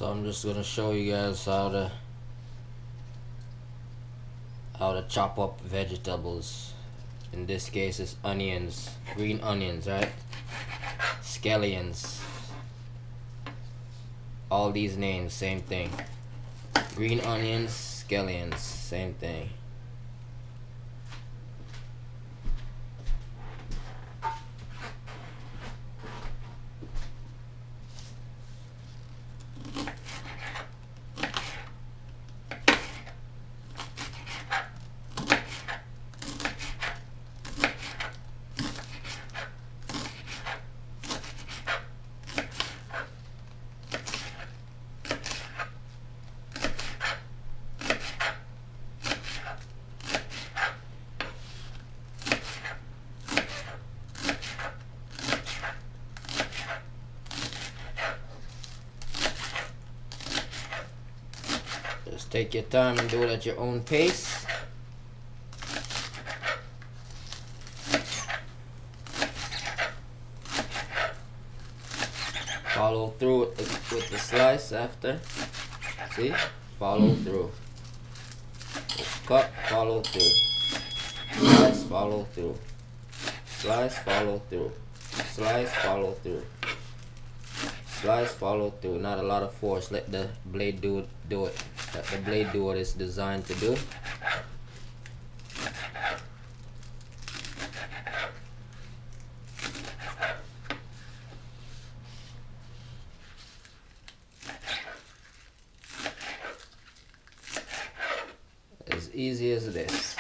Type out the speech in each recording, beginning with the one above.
So I'm just gonna show you guys how to chop up vegetables. In this case it's onions, green onions, right? Scallions. All these names, same thing. Green onions, scallions, same thing. Just take your time and do it at your own pace. Follow through with the slice after. See? Follow through. Cut, follow through. Slice, follow through. Slice, follow through. Slice, follow through. Slice, follow through. Not a lot of force. Let the blade do it. Let the blade do what it's designed to do. As easy as this.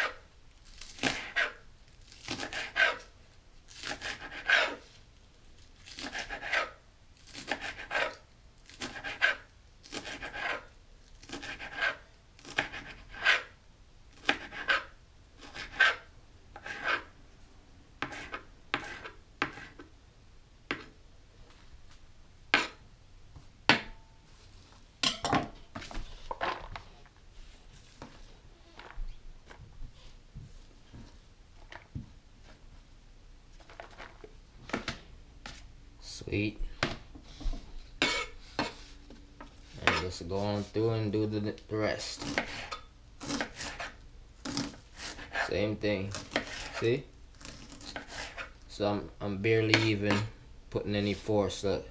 Sweet. And just go on through and do the rest. Same thing. See? So I'm barely even putting any force. Look.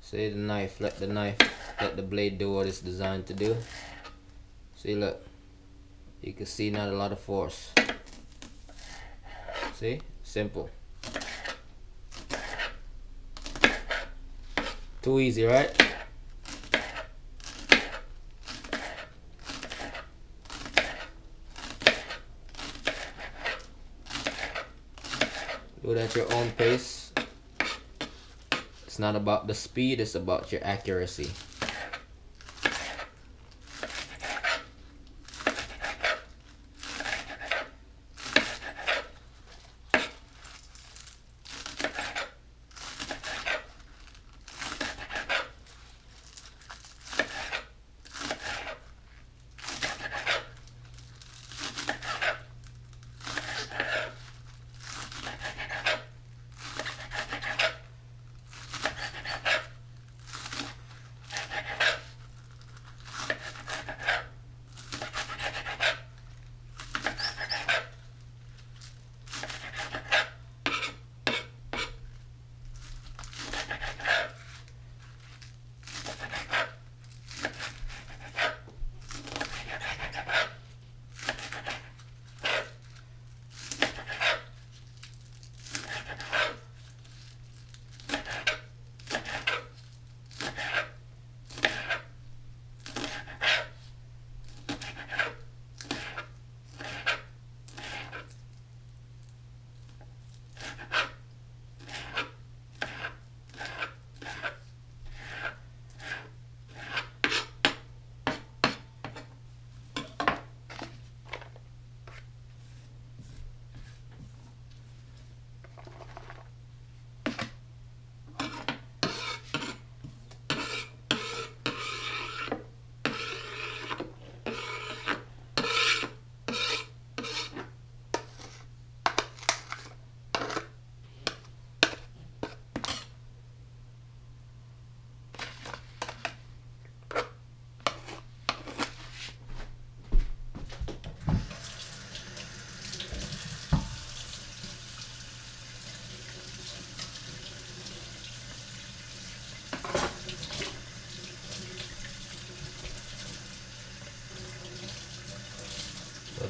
See the knife. Let the blade do what it's designed to do. See, look. You can see not a lot of force. See? Simple. Too easy, right? Do it at your own pace. It's not about the speed, it's about your accuracy.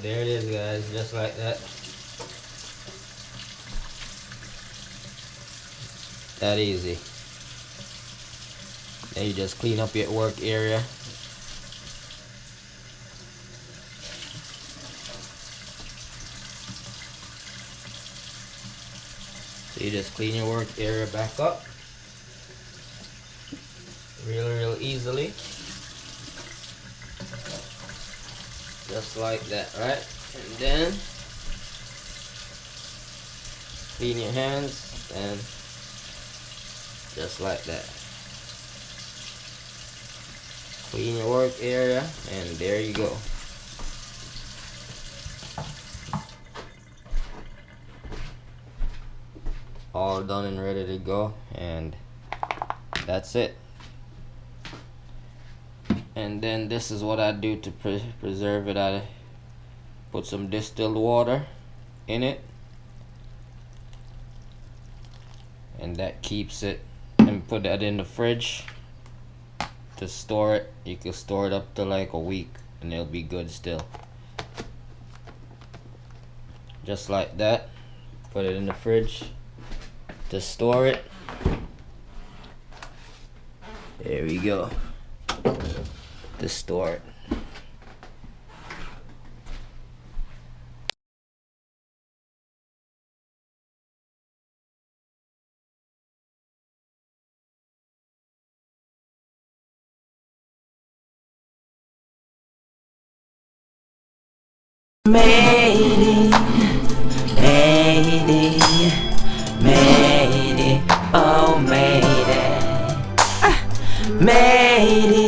there it is, guys, just like that. That easy. Then you just clean up your work area. So you just clean your work area back up real easily. Just like that, right? And then clean your hands and just like that. Clean your work area and there you go. All done and ready to go, and that's it. And then this is what I do to preserve it. I put some distilled water in it, and that keeps it, and put that in the fridge to store it. You can store it up to like a week and it'll be good still. Just like that. Put it in the fridge to store it. There we go. To store it. Made it, made it, made it, oh made it, made it.